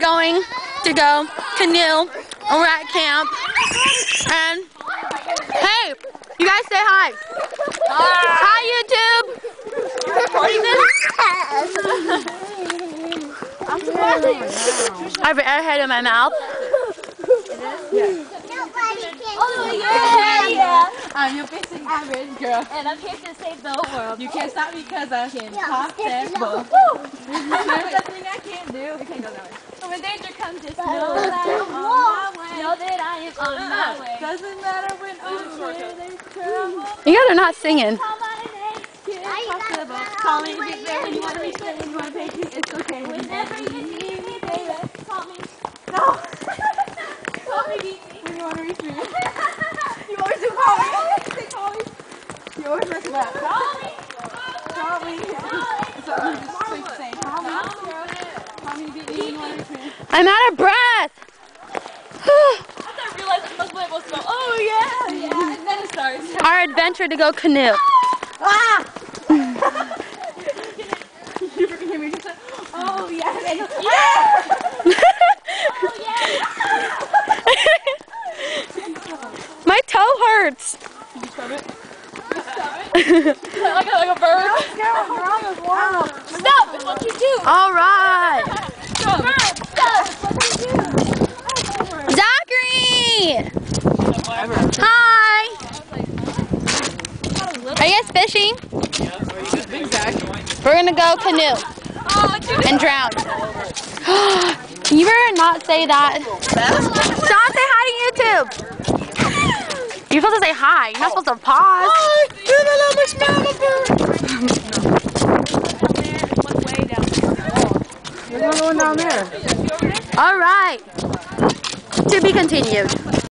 going to go canoe. We're at camp. And hey, you guys say hi. Hi, YouTube. I have an airhead in my mouth. Oh yeah! I'm your basic average girl. And I'm here to save the world. You can't stop me because I can pop that ball. There's nothing I can't do. We can't go that way. When danger comes, just know that I'm on my way. Know that I am on my way. Doesn't matter when I'm here, there's trouble. You guys are not singing. Call my name, kid. Possible. Call me Big Bear when you want to reach me, when you want to pay me. It's okay. Whenever you need me, baby, call me. No. Call me, beat me. When you want to reach me. You always do call me. Say call me. You always mess it up. Call me. Call me. So I'm just saying call me. Call me, beat me when you want to reach me. I'm out of breath. I realized I'm supposed to go, oh yeah, and then it starts. Our adventure to go canoe. Ah! You freaking hear me just say, oh yeah, and go, Oh yeah. My toe hurts. Did you stop it? like a bird. You're on the wall. Stop, it's what you do. All right. Stop, it's what you do. Zachary! Hi! Are you guys fishing? We're gonna go canoe and drown. You better not say that. Sean, say hi to YouTube. You're supposed to say hi. You're not supposed to pause. We're going down there. All right. To be continued.